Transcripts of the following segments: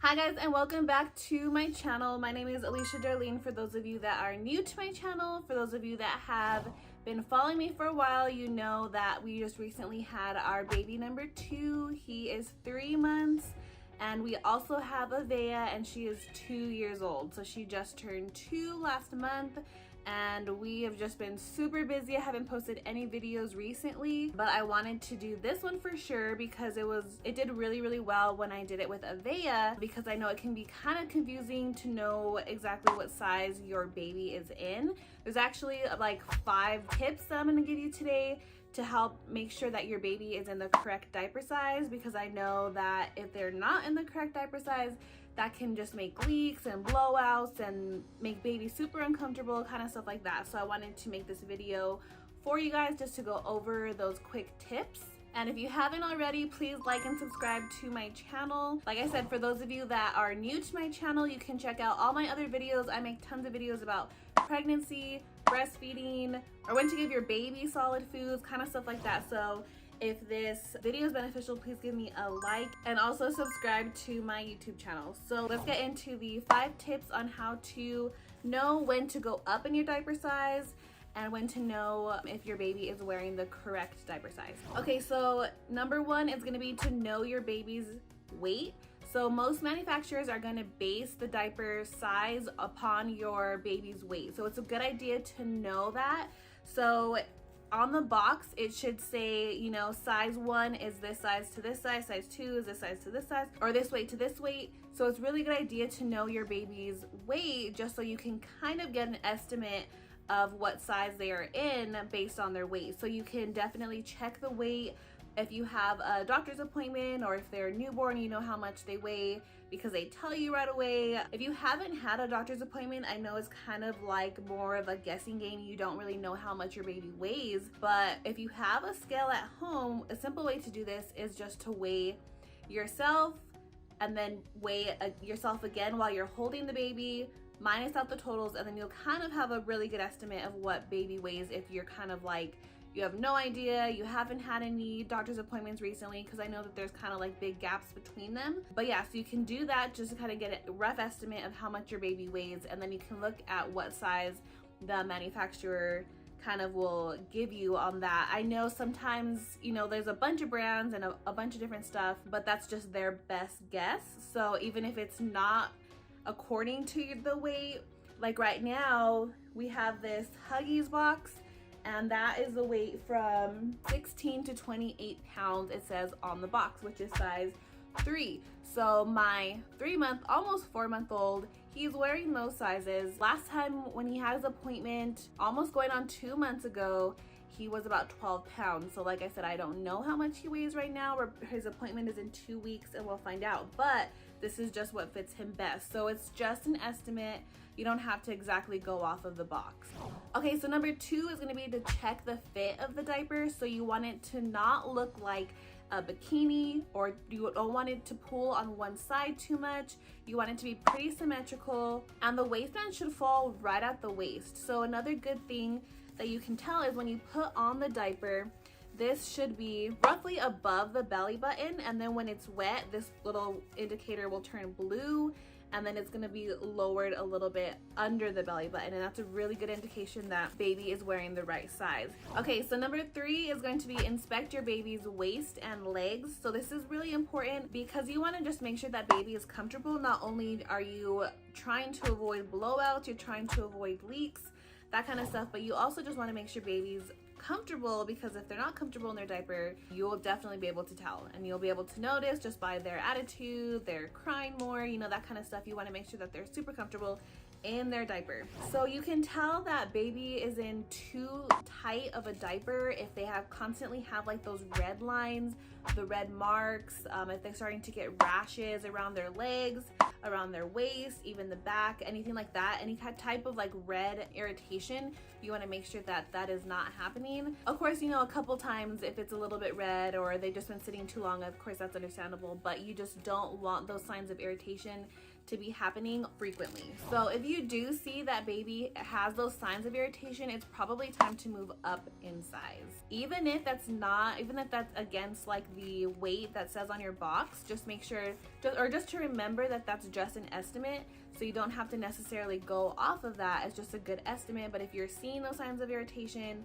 Hi guys, and welcome back to my channel. My name is Alicia Darleen. For those of you that are new to my channel, for those of you that have been following me for a while, you know that we just recently had our baby number 2. He is 3 months, and we also have Avea, and she is 2 years old. So she just turned 2 last month, and we have just been super busy. I haven't posted any videos recently, but I wanted to do this one for sure because it did really well when I did it with Avea, because I know it can be kind of confusing to know exactly what size your baby is in. There's actually like 5 tips that I'm going to give you today to help make sure that your baby is in the correct diaper size, because I know that if they're not in the correct diaper size, that can just make leaks and blowouts and make baby super uncomfortable, kind of stuff like that. So I wanted to make this video for you guys just to go over those quick tips. And if you haven't already, please like and subscribe to my channel. Like I said, for those of you that are new to my channel, you can check out all my other videos. I make tons of videos about pregnancy, breastfeeding, or when to give your baby solid foods, kind of stuff like that. So if this video is beneficial, please give me a like and also subscribe to my YouTube channel. So let's get into the 5 tips on how to know when to go up in your diaper size and when to know if your baby is wearing the correct diaper size. Okay, so number 1 is gonna be to know your baby's weight. So most manufacturers are gonna base the diaper size upon your baby's weight. So it's a good idea to know that. So on the box, it should say, you know, size 1 is this size to this size 2 is this size to this size, or this weight to this weight. So it's really good idea to know your baby's weight just so you can kind of get an estimate of what size they are in based on their weight. So you can definitely check the weight if you have a doctor's appointment, or if they're newborn, you know how much they weigh because they tell you right away. If you haven't had a doctor's appointment, I know it's kind of like more of a guessing game. You don't really know how much your baby weighs, but if you have a scale at home, a simple way to do this is just to weigh yourself and then weigh yourself again while you're holding the baby, minus out the totals, and then you'll kind of have a really good estimate of what baby weighs if you're kind of like, you have no idea, you haven't had any doctor's appointments recently, because I know that there's kind of like big gaps between them. But yeah, so you can do that just to kind of get a rough estimate of how much your baby weighs, and then you can look at what size the manufacturer kind of will give you on that. I know sometimes, you know, there's a bunch of brands and a bunch of different stuff, but that's just their best guess. So even if it's not according to the weight, like right now we have this Huggies box, and that is the weight from 16 to 28 pounds, it says on the box, which is size 3. So my 3-month, almost 4-month-old, he's wearing those sizes. Last time when he had his appointment, almost going on 2 months ago, he was about 12 pounds. So like I said, I don't know how much he weighs right now. His appointment is in 2 weeks and we'll find out. But this is just what fits him best. So it's just an estimate. You don't have to exactly go off of the box. Okay, so number 2 is gonna be to check the fit of the diaper. So you want it to not look like a bikini, or you don't want it to pull on one side too much. You want it to be pretty symmetrical, and the waistband should fall right at the waist. So another good thing that you can tell is when you put on the diaper, this should be roughly above the belly button, and then when it's wet, this little indicator will turn blue, and then it's going to be lowered a little bit under the belly button, and that's a really good indication that baby is wearing the right size. Okay, so number 3 is going to be inspect your baby's waist and legs. So this is really important because you want to just make sure that baby is comfortable. Not only are you trying to avoid blowouts, you're trying to avoid leaks, that kind of stuff, but you also just want to make sure baby's comfortable, because if they're not comfortable in their diaper, you'll definitely be able to tell, and you'll be able to notice just by their attitude, they're crying more, you know, that kind of stuff. You want to make sure that they're super comfortable in their diaper. So you can tell that baby is in too tight of a diaper if they constantly have like those red lines, the red marks, if they're starting to get rashes around their legs, around their waist, even the back, anything like that, any type of like red irritation, you want to make sure that that is not happening. Of course, you know, a couple times if it's a little bit red or they've just been sitting too long, of course that's understandable, but you just don't want those signs of irritation to be happening frequently. So if you do see that baby has those signs of irritation, it's probably time to move up in size. Even if that's against like the weight that says on your box, just make sure, just to remember that that's just an estimate. So you don't have to necessarily go off of that. It's just a good estimate. But if you're seeing those signs of irritation,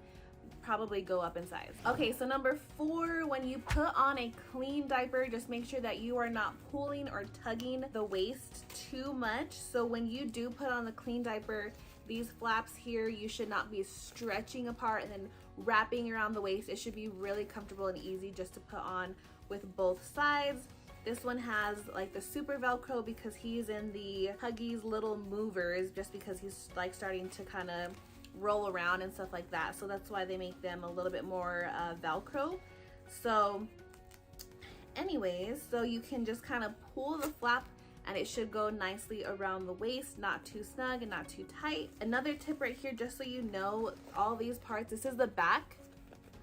probably go up in size. Okay, so number 4, when you put on a clean diaper, just make sure that you are not pulling or tugging the waist too much. So when you do put on the clean diaper, these flaps here, you should not be stretching apart and then wrapping around the waist. It should be really comfortable and easy just to put on with both sides. This one has like the super Velcro because he's in the Huggies little movers, just because he's like starting to kind of roll around and stuff like that. So that's why they make them a little bit more Velcro. So anyways, so you can just kind of pull the flap and it should go nicely around the waist, not too snug and not too tight. Another tip right here, just so you know, all these parts, this is the back.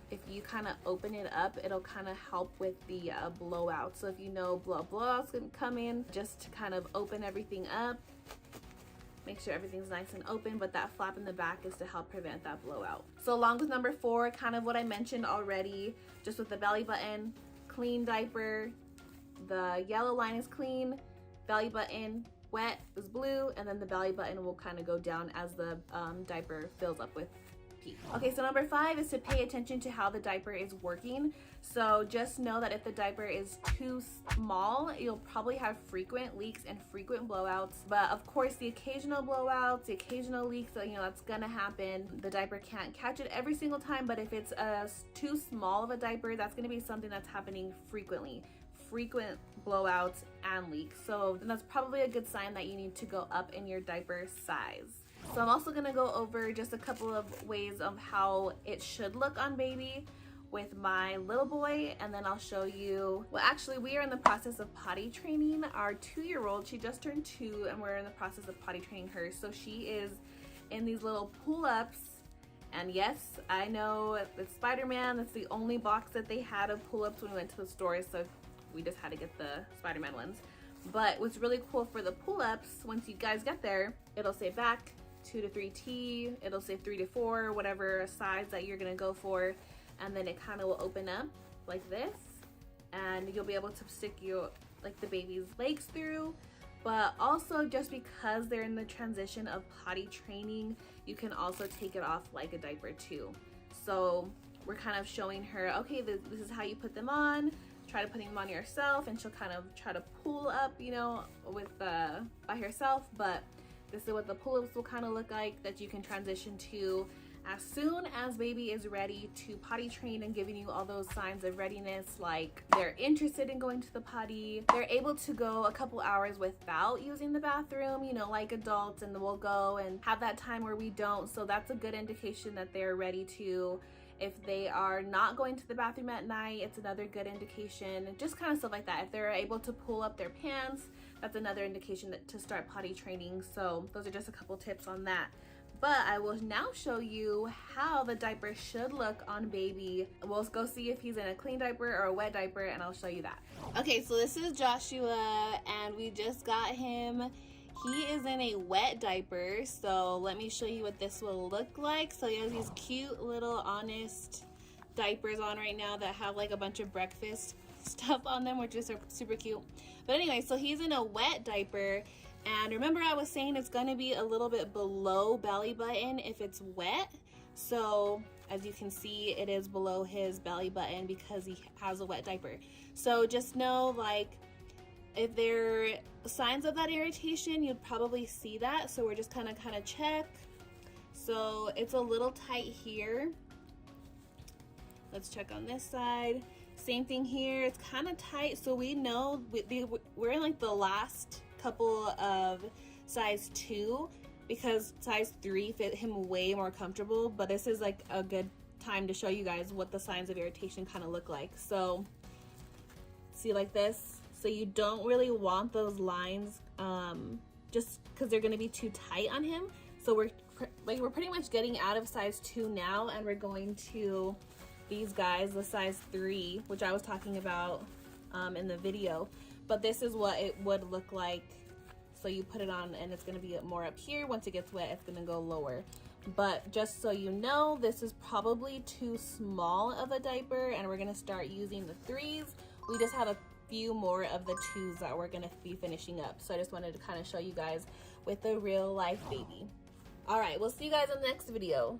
If you kind of open it up, it'll kind of help with the blowout. So if you know blowouts can come in, just to kind of open everything up, make sure everything's nice and open, but that flap in the back is to help prevent that blowout. So along with number 4, kind of what I mentioned already, just with the belly button, clean diaper, the yellow line is clean, belly button wet is blue, and then the belly button will kind of go down as the diaper fills up with pee. Okay, so number 5 is to pay attention to how the diaper is working. So just know that if the diaper is too small, you'll probably have frequent leaks and frequent blowouts. But of course, the occasional blowouts, the occasional leaks, you know, that's gonna happen. The diaper can't catch it every single time, but if it's too small of a diaper, that's gonna be something that's happening frequently. Frequent blowouts and leaks. So then that's probably a good sign that you need to go up in your diaper size. So I'm also gonna go over just a couple of ways of how it should look on baby with my little boy, and then I'll show you, well actually we are in the process of potty training our 2-year-old. She just turned 2 and we're in the process of potty training her. So she is in these little pull-ups, and yes, I know it's Spider-Man, that's the only box that they had of pull-ups when we went to the store, so we just had to get the Spider-Man ones. But what's really cool for the pull-ups, once you guys get there, it'll say back 2 to 3T, it'll say 3 to 4, whatever size that you're gonna go for, and then it kind of will open up like this, and you'll be able to stick your the baby's legs through. But also, just because they're in the transition of potty training, you can also take it off like a diaper too. So we're kind of showing her, okay, this is how you put them on. Try to putting them on yourself, and she'll kind of try to pull up, you know, with by herself. But this is what the pull-ups will kind of look like, that you can transition to as soon as baby is ready to potty train and giving you all those signs of readiness, like they're interested in going to the potty, they're able to go a couple hours without using the bathroom, you know, like adults, and we'll go and have that time where we don't. So that's a good indication that they're ready to. If they are not going to the bathroom at night, it's another good indication. Just kind of stuff like that. If they're able to pull up their pants, that's another indication to start potty training. So those are just a couple tips on that. But I will now show you how the diaper should look on baby. We'll go see if he's in a clean diaper or a wet diaper, and I'll show you that. Okay, so this is Joshua, and we just got him. He is in a wet diaper, so let me show you what this will look like. So he has these cute little Honest diapers on right now that have like a bunch of breakfast stuff on them, which is super cute. But anyway, so he's in a wet diaper, and remember I was saying it's going to be a little bit below belly button if it's wet. So as you can see, it is below his belly button because he has a wet diaper. So just know, like, if there are signs of that irritation, you'd probably see that. So we're just kind of check. So it's a little tight here. Let's check on this side. Same thing here, it's kind of tight. So we know we're in like the last couple of size 2 because size 3 fit him way more comfortable. But this is like a good time to show you guys what the signs of irritation kind of look like. So see, like this. So you don't really want those lines just because they're going to be too tight on him. So we're pretty much getting out of size 2 now, and we're going to these guys, the size 3, which I was talking about in the video. But this is what it would look like So you put it on and it's gonna be more up here. Once it gets wet, it's gonna go lower. But just so you know, this is probably too small of a diaper, and we're gonna start using the 3s. We just have a few more of the 2s that we're gonna be finishing up. So I just wanted to kind of show you guys with a real life baby. All right, we'll see you guys in the next video.